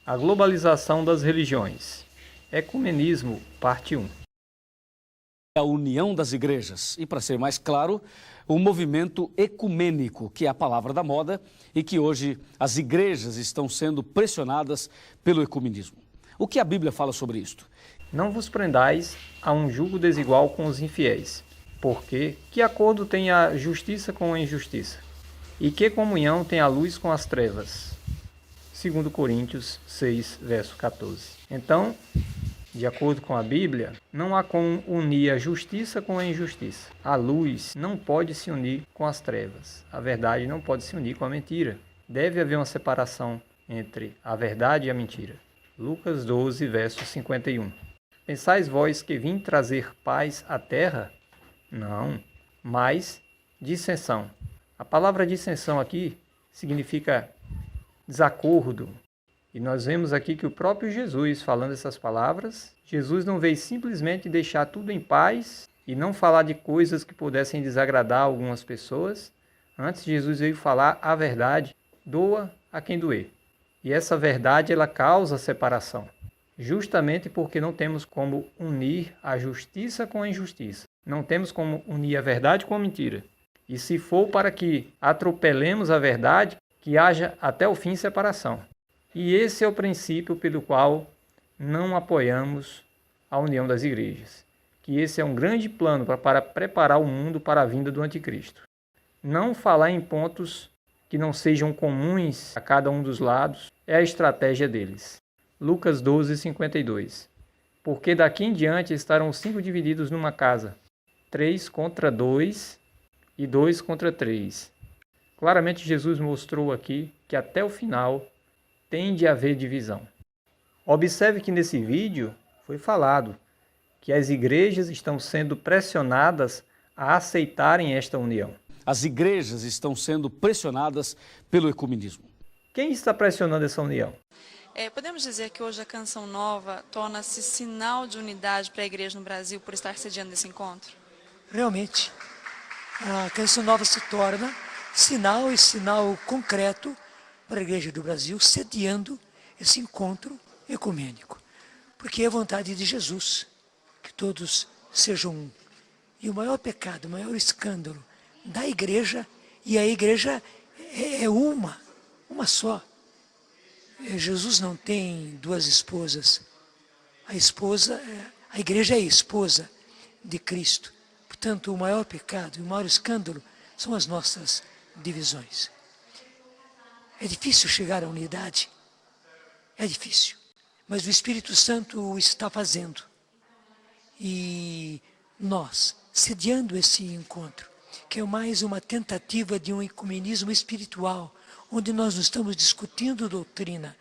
A globalização das religiões. Ecumenismo, parte 1. A união das igrejas e, para ser mais claro, o movimento ecumênico, que é a palavra da moda e que hoje as igrejas estão sendo pressionadas pelo ecumenismo. O que a Bíblia fala sobre isto? Não vos prendais a um jugo desigual com os infiéis, porque que acordo tem a justiça com a injustiça? E que comunhão tem a luz com as trevas? 2 Coríntios 6, verso 14. Então, de acordo com a Bíblia, não há como unir a justiça com a injustiça. A luz não pode se unir com as trevas. A verdade não pode se unir com a mentira. Deve haver uma separação entre a verdade e a mentira. Lucas 12, verso 51. Pensais vós que vim trazer paz à terra? Não, mas dissensão. A palavra dissensão aqui significa desacordo. E nós vemos aqui que o próprio Jesus, falando essas palavras, Jesus não veio simplesmente deixar tudo em paz e não falar de coisas que pudessem desagradar algumas pessoas. Antes, Jesus veio falar a verdade, doa a quem doer. E essa verdade, ela causa separação, justamente porque não temos como unir a justiça com a injustiça. Não temos como unir a verdade com a mentira. E se for para que atropelemos a verdade, que haja até o fim separação. E esse é o princípio pelo qual não apoiamos a união das igrejas. Que esse é um grande plano para preparar o mundo para a vinda do anticristo. Não falar em pontos que não sejam comuns a cada um dos lados é a estratégia deles. Lucas 12, 52. Porque daqui em diante estarão 5 divididos numa casa, 3 contra 2 e 2 contra 3. Claramente Jesus mostrou aqui que até o final tem de haver divisão. Observe que nesse vídeo foi falado que as igrejas estão sendo pressionadas a aceitarem esta união. As igrejas estão sendo pressionadas pelo ecumenismo. Quem está pressionando essa união? Podemos dizer que hoje a Canção Nova torna-se sinal de unidade para a igreja no Brasil por estar sediando esse encontro? Realmente, a Canção Nova se torna sinal concreto para a igreja do Brasil, sediando esse encontro ecumênico. Porque é a vontade de Jesus que todos sejam um. E o maior pecado, o maior escândalo da igreja, e a igreja é uma só. Jesus não tem duas esposas. A igreja é a esposa de Cristo. Portanto, o maior pecado e o maior escândalo são as nossas divisões. É difícil chegar à unidade. É difícil. Mas o Espírito Santo o está fazendo. E nós, sediando esse encontro, que é mais uma tentativa de um ecumenismo espiritual, onde nós não estamos discutindo doutrina,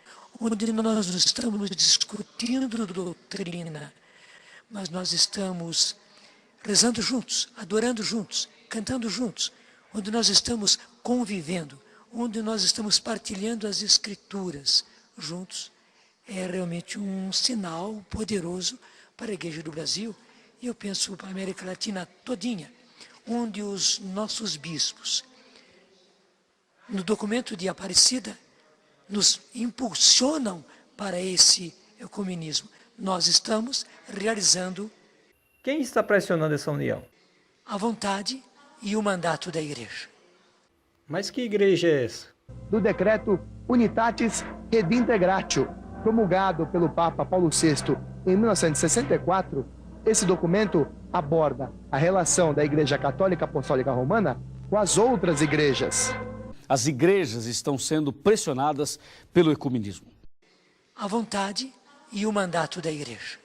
mas nós estamos rezando juntos, adorando juntos, cantando juntos, onde nós estamos convivendo, onde nós estamos partilhando as Escrituras juntos, é realmente um sinal poderoso para a Igreja do Brasil, e eu penso para a América Latina todinha, onde os nossos bispos, no documento de Aparecida, nos impulsionam para esse ecumenismo. Nós estamos realizando... Quem está pressionando essa união? A vontade e o mandato da igreja. Mas que igreja é essa? Do decreto Unitatis Redintegratio, promulgado pelo Papa Paulo VI em 1964, esse documento aborda a relação da Igreja Católica Apostólica Romana com as outras igrejas. As igrejas estão sendo pressionadas pelo ecumenismo. A vontade e o mandato da igreja.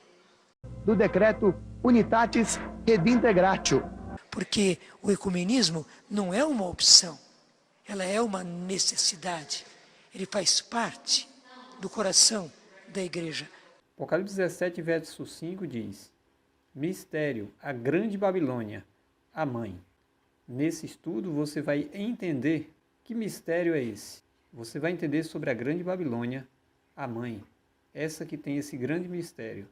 Do decreto Unitatis Redintegratio. Porque o ecumenismo não é uma opção, ela é uma necessidade. Ele faz parte do coração da igreja. Apocalipse 17, verso 5 diz: Mistério, a grande Babilônia, a mãe. Nesse estudo você vai entender que mistério é esse. Você vai entender sobre a grande Babilônia, a mãe. Essa que tem esse grande mistério.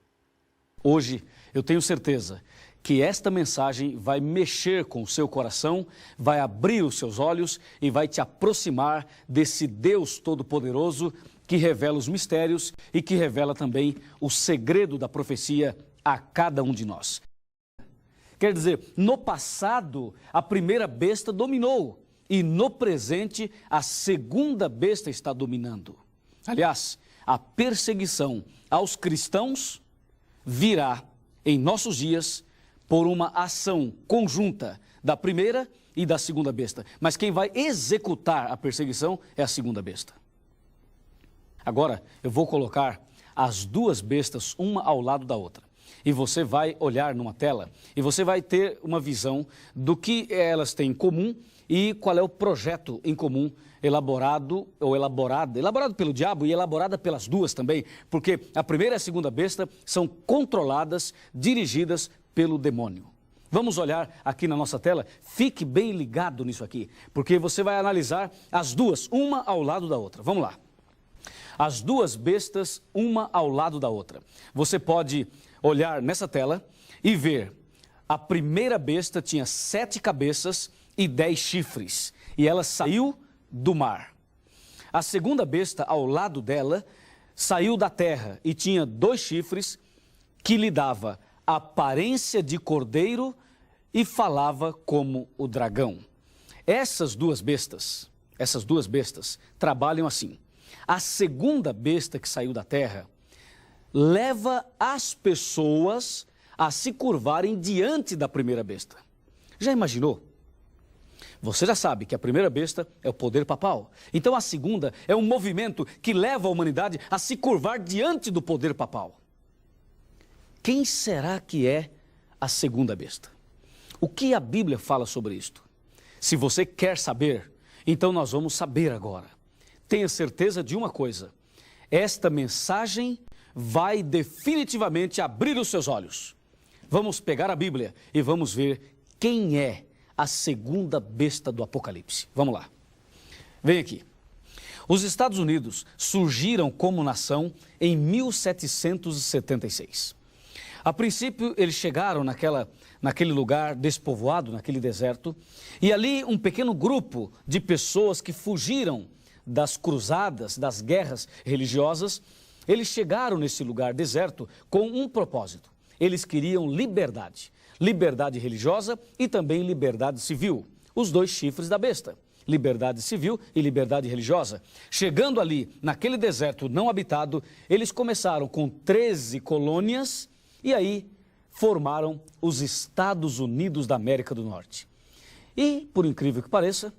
Hoje, eu tenho certeza que esta mensagem vai mexer com o seu coração, vai abrir os seus olhos e vai te aproximar desse Deus Todo-Poderoso que revela os mistérios e que revela também o segredo da profecia a cada um de nós. Quer dizer, no passado, a primeira besta dominou e no presente, a segunda besta está dominando. Aliás, a perseguição aos cristãos virá em nossos dias por uma ação conjunta da primeira e da segunda besta. Mas quem vai executar a perseguição é a segunda besta. Agora, eu vou colocar as duas bestas uma ao lado da outra. E você vai olhar numa tela e você vai ter uma visão do que elas têm em comum e qual é o projeto em comum elaborado pelo diabo e elaborada pelas duas também, porque a primeira e a segunda besta são controladas, dirigidas pelo demônio. Vamos olhar aqui na nossa tela, fique bem ligado nisso aqui, porque você vai analisar as duas, uma ao lado da outra. Vamos lá. As duas bestas, uma ao lado da outra. Você pode olhar nessa tela e ver, a primeira besta tinha 7 cabeças e 10 chifres, e ela saiu do mar. A segunda besta, ao lado dela, saiu da terra e tinha 2 chifres que lhe dava aparência de cordeiro e falava como o dragão. Essas duas bestas trabalham assim. A segunda besta que saiu da terra leva as pessoas a se curvarem diante da primeira besta. Já imaginou? Você já sabe que a primeira besta é o poder papal. Então a segunda é um movimento que leva a humanidade a se curvar diante do poder papal. Quem será que é a segunda besta? O que a Bíblia fala sobre isto? Se você quer saber, então nós vamos saber agora. Tenha certeza de uma coisa, esta mensagem vai definitivamente abrir os seus olhos. Vamos pegar a Bíblia e vamos ver quem é a segunda besta do Apocalipse. Vamos lá. Vem aqui. Os Estados Unidos surgiram como nação em 1776. A princípio, eles chegaram naquele lugar despovoado, naquele deserto, e ali um pequeno grupo de pessoas que fugiram das cruzadas, das guerras religiosas, eles chegaram nesse lugar deserto com um propósito. Eles queriam liberdade. Liberdade religiosa e também liberdade civil. Os 2 chifres da besta. Liberdade civil e liberdade religiosa. Chegando ali, naquele deserto não habitado, eles começaram com 13 colônias e aí formaram os Estados Unidos da América do Norte. E, por incrível que pareça,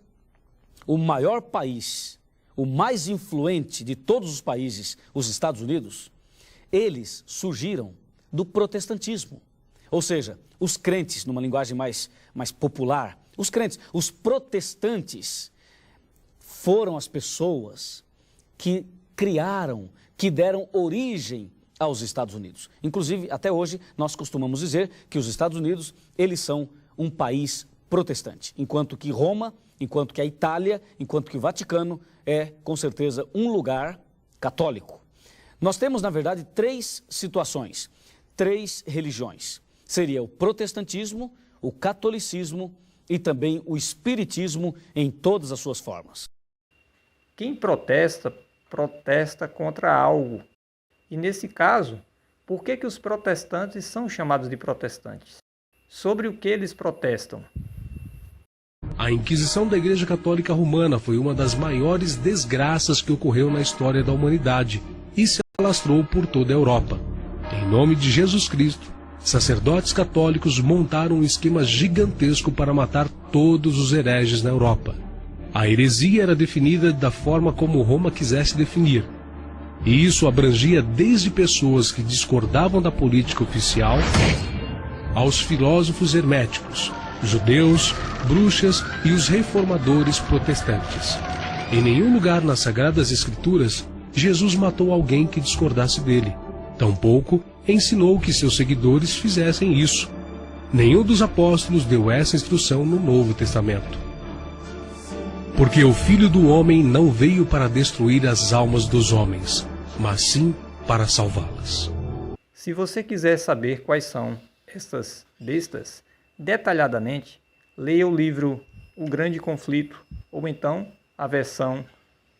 o maior país, o mais influente de todos os países, os Estados Unidos, eles surgiram do protestantismo. Ou seja, os crentes, numa linguagem mais popular, os crentes, os protestantes, foram as pessoas que criaram, que deram origem aos Estados Unidos. Inclusive, até hoje, nós costumamos dizer que os Estados Unidos, eles são um país protestante, enquanto que Roma, enquanto que a Itália, enquanto que o Vaticano é, com certeza, um lugar católico. Nós temos, na verdade, 3 situações, 3 religiões. Seria o protestantismo, o catolicismo e também o espiritismo em todas as suas formas. Quem protesta, protesta contra algo. E nesse caso, por que os protestantes são chamados de protestantes? Sobre o que eles protestam? A Inquisição da Igreja Católica Romana foi uma das maiores desgraças que ocorreu na história da humanidade e se alastrou por toda a Europa. Em nome de Jesus Cristo, sacerdotes católicos montaram um esquema gigantesco para matar todos os hereges na Europa. A heresia era definida da forma como Roma quisesse definir. E isso abrangia desde pessoas que discordavam da política oficial aos filósofos herméticos, judeus, bruxas e os reformadores protestantes. Em nenhum lugar nas Sagradas Escrituras, Jesus matou alguém que discordasse dele. Tampouco ensinou que seus seguidores fizessem isso. Nenhum dos apóstolos deu essa instrução no Novo Testamento. Porque o Filho do Homem não veio para destruir as almas dos homens, mas sim para salvá-las. Se você quiser saber quais são estas bestas detalhadamente, leia o livro O Grande Conflito ou então a versão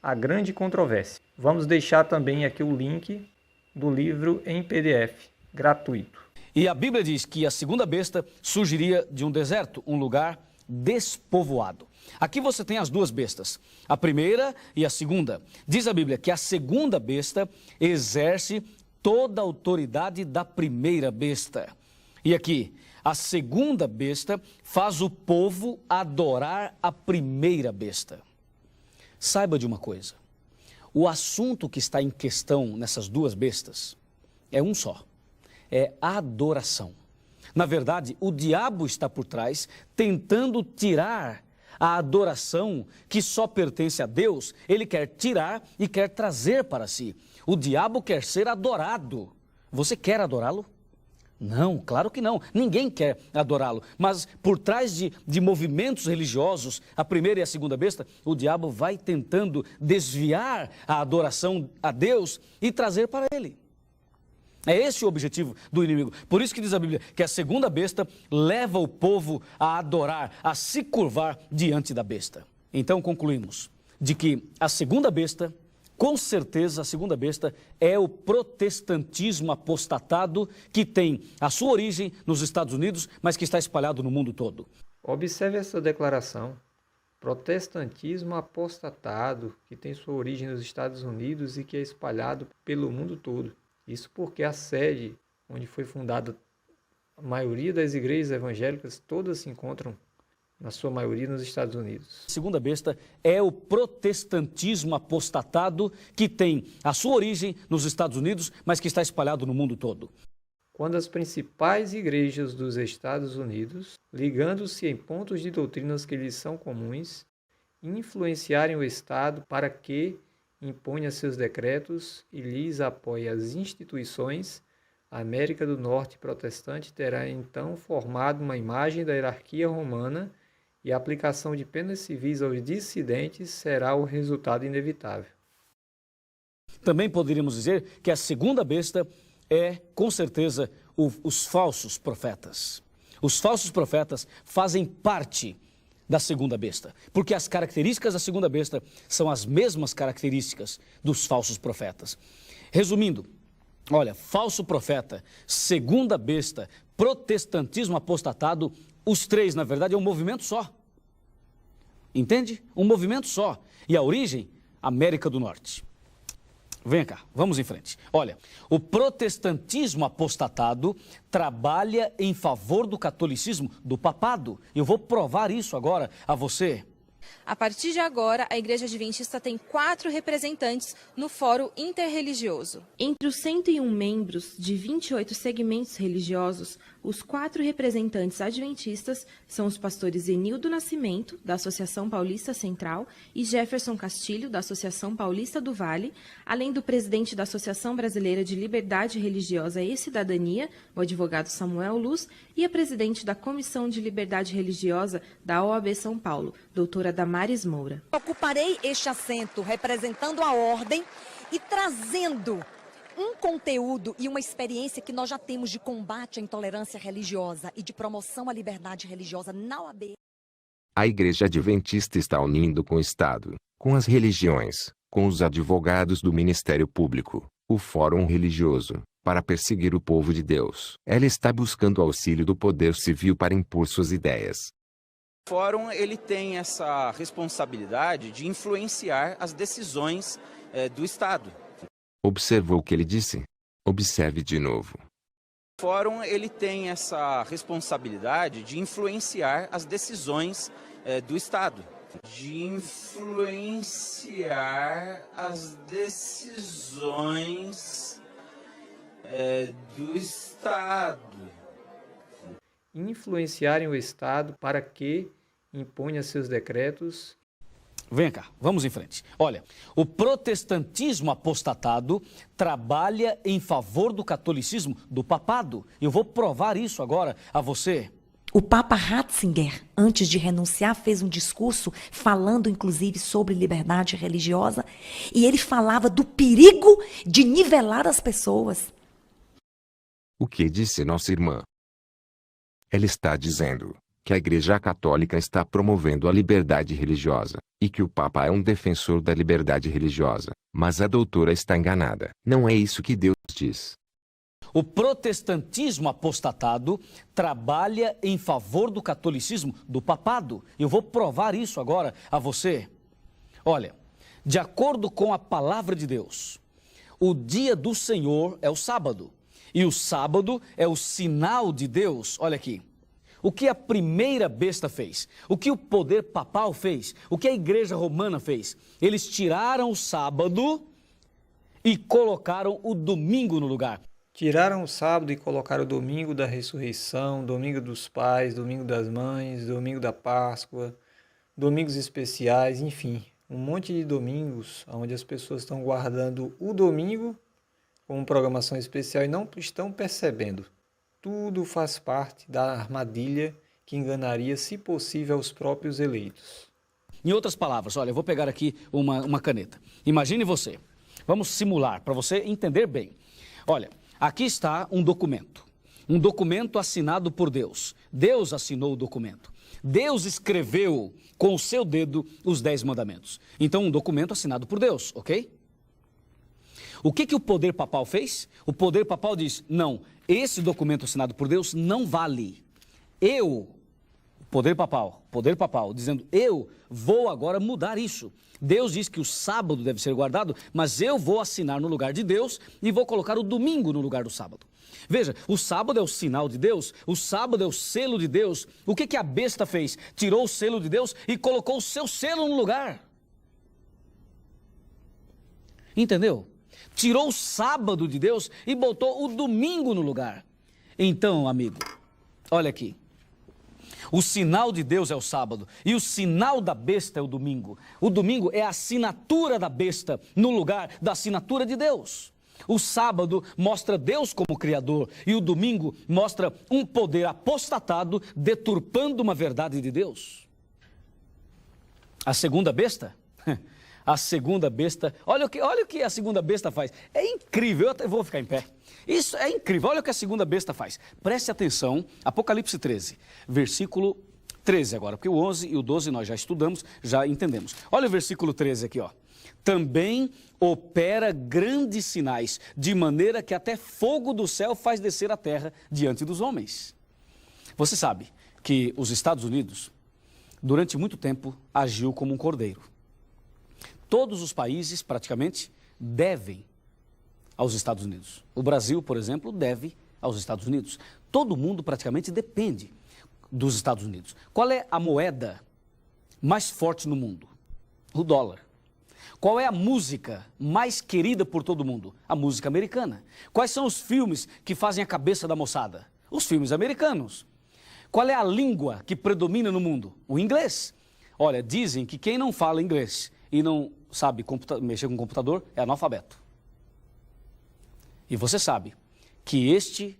A Grande Controvérsia. Vamos deixar também aqui o link do livro em PDF, gratuito. E a Bíblia diz que a segunda besta surgiria de um deserto, um lugar despovoado. Aqui você tem as duas bestas, a primeira e a segunda. Diz a Bíblia que a segunda besta exerce toda a autoridade da primeira besta. E aqui, a segunda besta faz o povo adorar a primeira besta. Saiba de uma coisa, o assunto que está em questão nessas duas bestas é um só, é adoração. Na verdade, o diabo está por trás, tentando tirar a adoração que só pertence a Deus. Ele quer tirar e quer trazer para si. O diabo quer ser adorado. Você quer adorá-lo? Não, claro que não. Ninguém quer adorá-lo. Mas por trás de movimentos religiosos, a primeira e a segunda besta, o diabo vai tentando desviar a adoração a Deus e trazer para ele. É esse o objetivo do inimigo. Por isso que diz a Bíblia que a segunda besta leva o povo a adorar, a se curvar diante da besta. Então concluímos de que a segunda besta, com certeza a segunda besta é o protestantismo apostatado que tem a sua origem nos Estados Unidos, mas que está espalhado no mundo todo. Observe essa declaração. Protestantismo apostatado que tem sua origem nos Estados Unidos e que é espalhado pelo mundo todo. Isso porque a sede onde foi fundada a maioria das igrejas evangélicas, todas se encontram, na sua maioria, nos Estados Unidos. A segunda besta é o protestantismo apostatado que tem a sua origem nos Estados Unidos, mas que está espalhado no mundo todo. Quando as principais igrejas dos Estados Unidos, ligando-se em pontos de doutrinas que lhes são comuns, influenciarem o Estado para que imponha seus decretos e lhes apoie as instituições, a América do Norte protestante terá então formado uma imagem da hierarquia romana e a aplicação de penas civis aos dissidentes será o resultado inevitável. Também poderíamos dizer que a segunda besta é, com certeza, os falsos profetas. Os falsos profetas fazem parte da segunda besta, porque as características da segunda besta são as mesmas características dos falsos profetas. Resumindo, olha, falso profeta, segunda besta, protestantismo apostatado, os três, na verdade, é um movimento só. Entende? Um movimento só. E a origem, América do Norte. Vem cá, vamos em frente. Olha, o protestantismo apostatado trabalha em favor do catolicismo, do papado. Eu vou provar isso agora a você. A partir de agora, a Igreja Adventista tem 4 representantes no Fórum Interreligioso. Entre os 101 membros de 28 segmentos religiosos, os 4 representantes adventistas são os pastores Zenildo Nascimento, da Associação Paulista Central, e Jefferson Castilho, da Associação Paulista do Vale, além do presidente da Associação Brasileira de Liberdade Religiosa e Cidadania, o advogado Samuel Luz, e a presidente da Comissão de Liberdade Religiosa da OAB São Paulo, doutora Damares Moura. Ocuparei este assento representando a ordem e trazendo um conteúdo e uma experiência que nós já temos de combate à intolerância religiosa e de promoção à liberdade religiosa na OAB. A Igreja Adventista está unindo com o Estado, com as religiões, com os advogados do Ministério Público, o Fórum Religioso, para perseguir o povo de Deus. Ela está buscando auxílio do poder civil para impor suas ideias. O Fórum ele tem essa responsabilidade de influenciar as decisões do Estado. Observou o que ele disse? Observe de novo. O Fórum ele tem essa responsabilidade de influenciar as decisões do Estado. De influenciar as decisões do Estado. Influenciarem o Estado para que imponha seus decretos. Vem cá, vamos em frente. Olha, o protestantismo apostatado trabalha em favor do catolicismo, do papado. Eu vou provar isso agora a você. O Papa Ratzinger, antes de renunciar, fez um discurso falando, inclusive, sobre liberdade religiosa. E ele falava do perigo de nivelar as pessoas. O que disse nossa irmã? Ela está dizendo que a Igreja Católica está promovendo a liberdade religiosa, e que o Papa é um defensor da liberdade religiosa, mas a doutora está enganada. Não é isso que Deus diz. O protestantismo apostatado trabalha em favor do catolicismo, do papado. Eu vou provar isso agora a você. Olha, de acordo com a palavra de Deus, o dia do Senhor é o sábado. E o sábado é o sinal de Deus. Olha aqui. O que a primeira besta fez? O que o poder papal fez? O que a igreja romana fez? Eles tiraram o sábado e colocaram o domingo no lugar. Tiraram o sábado e colocaram o domingo da ressurreição, domingo dos pais, domingo das mães, domingo da Páscoa, domingos especiais, enfim, um monte de domingos onde as pessoas estão guardando o domingo como programação especial e não estão percebendo. Tudo faz parte da armadilha que enganaria, se possível, os próprios eleitos. Em outras palavras, olha, eu vou pegar aqui uma caneta. Imagine você. Vamos simular, para você entender bem. Olha, aqui está um documento assinado por Deus. Deus assinou o documento. Deus escreveu com o seu dedo os 10 mandamentos. Então, um documento assinado por Deus, ok? O que o poder papal fez? O poder papal diz, não, esse documento assinado por Deus não vale. Poder papal, dizendo, eu vou agora mudar isso. Deus diz que o sábado deve ser guardado, mas eu vou assinar no lugar de Deus e vou colocar o domingo no lugar do sábado. Veja, o sábado é o sinal de Deus, o sábado é o selo de Deus. O que a besta fez? Tirou o selo de Deus e colocou o seu selo no lugar. Entendeu? Tirou o sábado de Deus e botou o domingo no lugar. Então, amigo, olha aqui. O sinal de Deus é o sábado e o sinal da besta é o domingo. O domingo é a assinatura da besta no lugar da assinatura de Deus. O sábado mostra Deus como Criador e o domingo mostra um poder apostatado deturpando uma verdade de Deus. A segunda besta? A segunda besta, olha o que a segunda besta faz. É incrível, eu vou ficar em pé. Isso é incrível, olha o que a segunda besta faz. Preste atenção, Apocalipse 13, versículo 13 agora, porque o 11 e o 12 nós já estudamos, já entendemos. Olha o versículo 13 aqui, ó. Também opera grandes sinais, de maneira que até fogo do céu faz descer a terra diante dos homens. Você sabe que os Estados Unidos, durante muito tempo, agiu como um cordeiro. Todos os países, praticamente, devem aos Estados Unidos. O Brasil, por exemplo, deve aos Estados Unidos. Todo mundo, praticamente, depende dos Estados Unidos. Qual é a moeda mais forte no mundo? O dólar. Qual é a música mais querida por todo mundo? A música americana. Quais são os filmes que fazem a cabeça da moçada? Os filmes americanos. Qual é a língua que predomina no mundo? O inglês. Olha, dizem que quem não fala inglês e não sabe mexer com computador é analfabeto. E você sabe que este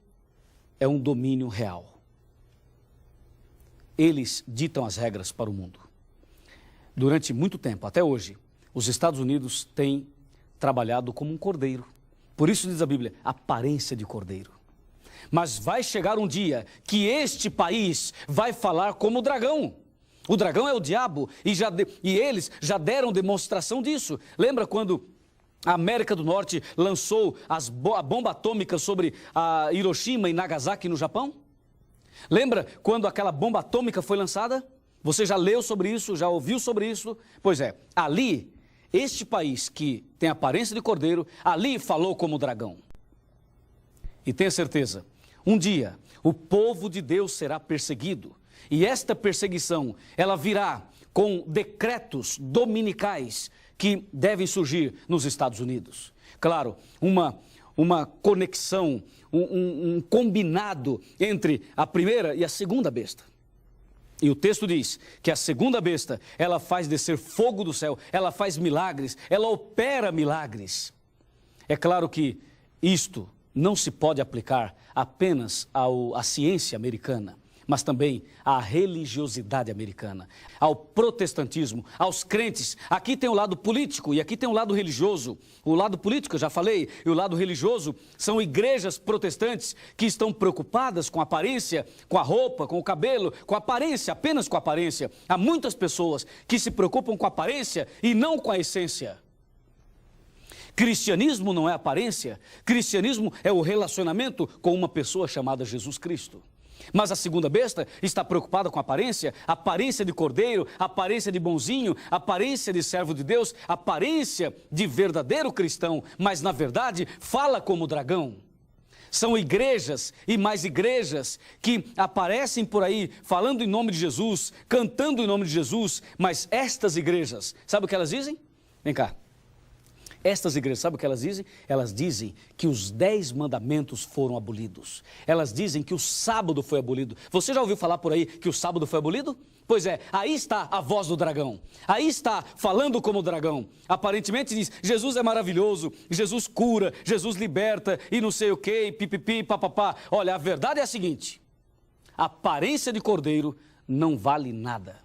é um domínio real. Eles ditam as regras para o mundo. Durante muito tempo, até hoje, os Estados Unidos têm trabalhado como um cordeiro. Por isso diz a Bíblia, aparência de cordeiro. Mas vai chegar um dia que este país vai falar como o dragão. O dragão é o diabo e eles já deram demonstração disso. Lembra quando a América do Norte lançou a bomba atômica sobre a Hiroshima e Nagasaki no Japão? Lembra quando aquela bomba atômica foi lançada? Você já leu sobre isso, já ouviu sobre isso? Pois é, ali, este país que tem aparência de cordeiro, ali falou como dragão. E tenha certeza, um dia o povo de Deus será perseguido. E esta perseguição, ela virá com decretos dominicais que devem surgir nos Estados Unidos. Claro, uma conexão, um combinado entre a primeira e a segunda besta. E o texto diz que a segunda besta, ela faz descer fogo do céu, ela faz milagres, ela opera milagres. É claro que isto não se pode aplicar apenas à ciência americana, mas também à religiosidade americana, ao protestantismo, aos crentes. Aqui tem o lado político e aqui tem o lado religioso. O lado político, eu já falei, e o lado religioso são igrejas protestantes que estão preocupadas com a aparência, com a roupa, com o cabelo, com a aparência, apenas com a aparência. Há muitas pessoas que se preocupam com a aparência e não com a essência. Cristianismo não é aparência, cristianismo é o relacionamento com uma pessoa chamada Jesus Cristo. Mas a segunda besta está preocupada com a aparência de cordeiro, aparência de bonzinho, aparência de servo de Deus, aparência de verdadeiro cristão, mas na verdade fala como dragão. São igrejas e mais igrejas que aparecem por aí falando em nome de Jesus, cantando em nome de Jesus, mas estas igrejas, sabe o que elas dizem? Vem cá. Estas igrejas, sabe o que elas dizem? Elas dizem que os 10 mandamentos foram abolidos. Elas dizem que o sábado foi abolido. Você já ouviu falar por aí que o sábado foi abolido? Pois é, aí está a voz do dragão. Aí está falando como dragão. Aparentemente diz, Jesus é maravilhoso, Jesus cura, Jesus liberta e não sei o que, pipipi, papapá. Olha, a verdade é a seguinte, a aparência de cordeiro não vale nada.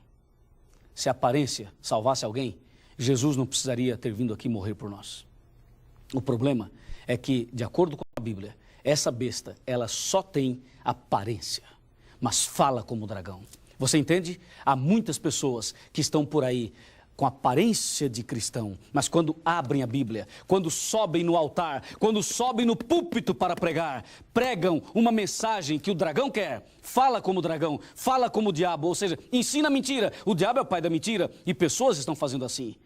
Se a aparência salvasse alguém, Jesus não precisaria ter vindo aqui morrer por nós. O problema é que, de acordo com a Bíblia, essa besta, ela só tem aparência, mas fala como dragão. Você entende? Há muitas pessoas que estão por aí com aparência de cristão, mas quando abrem a Bíblia, quando sobem no altar, quando sobem no púlpito para pregar, pregam uma mensagem que o dragão quer, fala como dragão, fala como o diabo, ou seja, ensina mentira. O diabo é o pai da mentira e pessoas estão fazendo assim.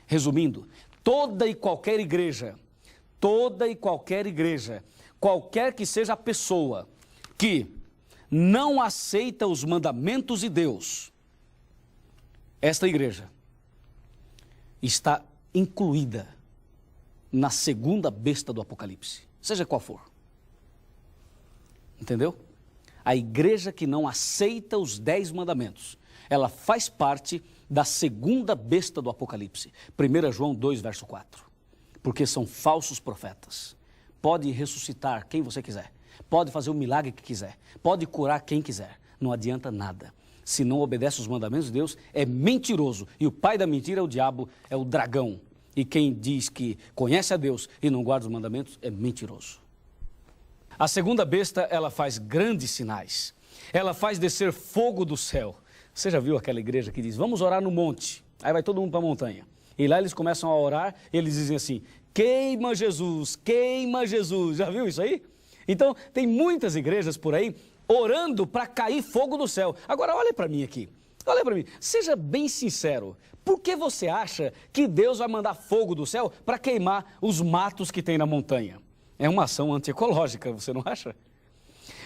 Resumindo, toda e qualquer igreja, qualquer que seja a pessoa que não aceita os mandamentos de Deus, esta igreja está incluída na segunda besta do Apocalipse, seja qual for. Entendeu? A igreja que não aceita os 10 mandamentos, ela faz parte da segunda besta do Apocalipse. 1 João 2, verso 4. Porque são falsos profetas. Pode ressuscitar quem você quiser. Pode fazer o milagre que quiser. Pode curar quem quiser. Não adianta nada. Se não obedece os mandamentos de Deus, é mentiroso. E o pai da mentira é o diabo, é o dragão. E quem diz que conhece a Deus e não guarda os mandamentos, é mentiroso. A segunda besta, ela faz grandes sinais. Ela faz descer fogo do céu. Você já viu aquela igreja que diz, vamos orar no monte? Aí vai todo mundo para a montanha. E lá eles começam a orar e eles dizem assim, queima Jesus, queima Jesus. Já viu isso aí? Então, tem muitas igrejas por aí orando para cair fogo do céu. Agora, olha para mim aqui. Olha para mim. Seja bem sincero. Por que você acha que Deus vai mandar fogo do céu para queimar os matos que tem na montanha? É uma ação antiecológica, você não acha?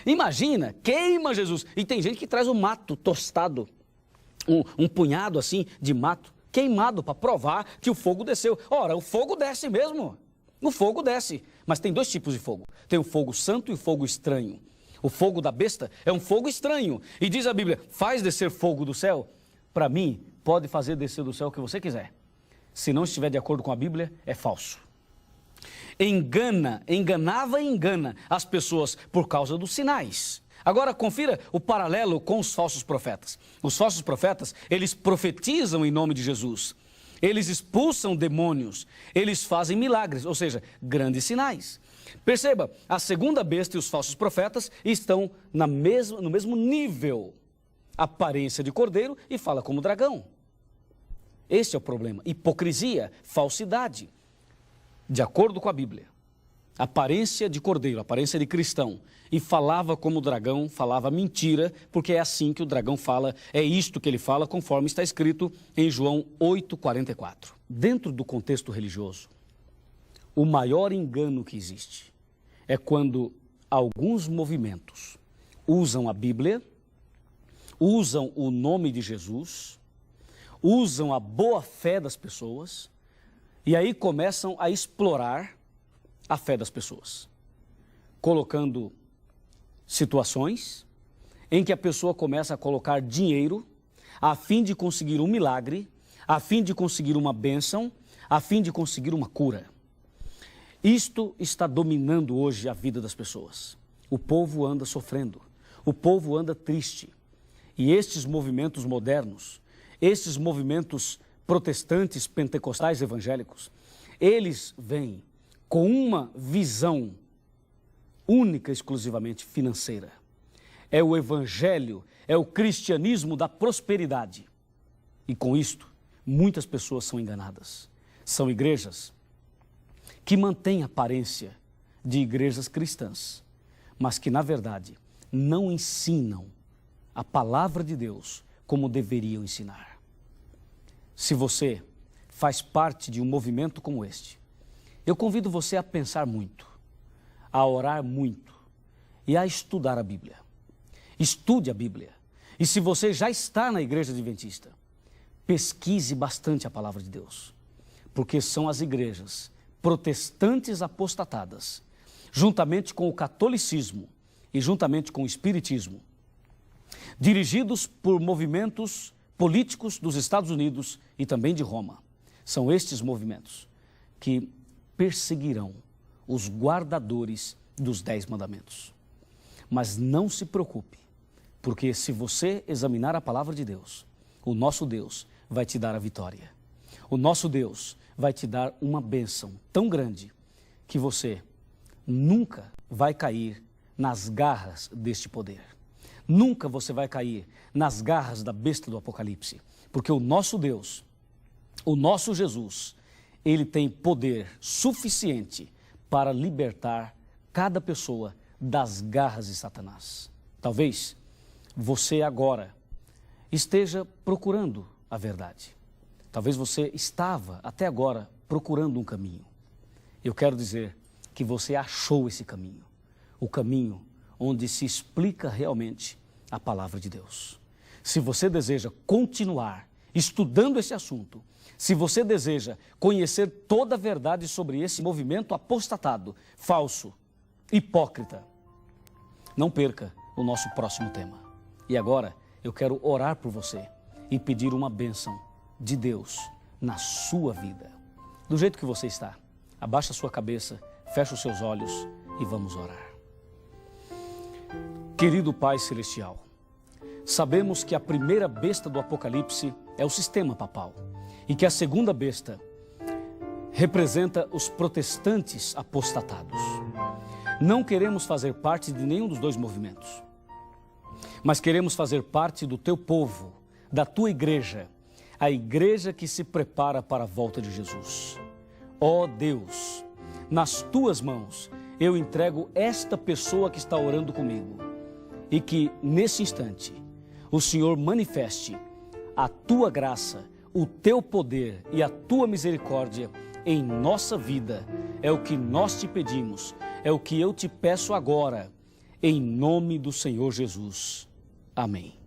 Imagina, queima Jesus. E tem gente que traz o mato tostado, um punhado assim de mato queimado para provar que o fogo desceu. Ora, o fogo desce mesmo. O fogo desce. Mas tem 2 tipos de fogo. Tem o fogo santo e o fogo estranho. O fogo da besta é um fogo estranho. E diz a Bíblia, faz descer fogo do céu. Para mim, pode fazer descer do céu o que você quiser. Se não estiver de acordo com a Bíblia, é falso. Enganava e engana as pessoas por causa dos sinais. Agora confira o paralelo com os falsos profetas. Os falsos profetas, eles profetizam em nome de Jesus. Eles expulsam demônios, eles fazem milagres, ou seja, grandes sinais. Perceba, a segunda besta e os falsos profetas estão no mesmo nível. Aparência de cordeiro e fala como dragão. Esse é o problema. Hipocrisia, falsidade. De acordo com a Bíblia, aparência de cordeiro, aparência de cristão, e falava como dragão, falava mentira, porque é assim que o dragão fala, é isto que ele fala, conforme está escrito em João 8,44. Dentro do contexto religioso, o maior engano que existe é quando alguns movimentos usam a Bíblia, usam o nome de Jesus, usam a boa fé das pessoas, e aí começam a explorar a fé das pessoas, colocando situações em que a pessoa começa a colocar dinheiro a fim de conseguir um milagre, a fim de conseguir uma bênção, a fim de conseguir uma cura. Isto está dominando hoje a vida das pessoas. O povo anda sofrendo, o povo anda triste, E estes movimentos modernos, estes movimentos protestantes, pentecostais, evangélicos, eles vêm com uma visão única, exclusivamente financeira. É o evangelho, é o cristianismo da prosperidade. E com isto, muitas pessoas são enganadas. São igrejas que mantêm aparência de igrejas cristãs, mas que, na verdade, não ensinam a palavra de Deus como deveriam ensinar. Se você faz parte de um movimento como este, eu convido você a pensar muito, a orar muito e a estudar a Bíblia. Estude a Bíblia. E se você já está na Igreja Adventista, pesquise bastante a palavra de Deus, porque são as igrejas protestantes apostatadas, juntamente com o catolicismo e juntamente com o espiritismo, dirigidos por movimentos políticos dos Estados Unidos e também de Roma. São estes movimentos que perseguirão os guardadores dos 10 mandamentos. Mas não se preocupe, porque se você examinar a palavra de Deus, o nosso Deus vai te dar a vitória. O nosso Deus vai te dar uma bênção tão grande que você nunca vai cair nas garras deste poder. Nunca você vai cair nas garras da besta do Apocalipse, porque o nosso Deus, o nosso Jesus, ele tem poder suficiente para libertar cada pessoa das garras de Satanás. Talvez você agora esteja procurando a verdade. Talvez você estava até agora procurando um caminho. Eu quero dizer que você achou esse caminho, o caminho onde se explica realmente a palavra de Deus. Se você deseja continuar estudando esse assunto, se você deseja conhecer toda a verdade sobre esse movimento apostatado, falso, hipócrita, não perca o nosso próximo tema. E agora eu quero orar por você e pedir uma bênção de Deus na sua vida. Do jeito que você está, abaixa a sua cabeça, fecha os seus olhos e vamos orar. Querido Pai Celestial, sabemos que a primeira besta do Apocalipse é o sistema papal e que a segunda besta representa os protestantes apostatados. Não queremos fazer parte de nenhum dos dois movimentos, mas queremos fazer parte do teu povo, da tua igreja, a igreja que se prepara para a volta de Jesus. Ó Deus, nas tuas mãos eu entrego esta pessoa que está orando comigo e que nesse instante o Senhor manifeste a tua graça, o teu poder e a tua misericórdia em nossa vida. É o que nós te pedimos, é o que eu te peço agora, em nome do Senhor Jesus. Amém.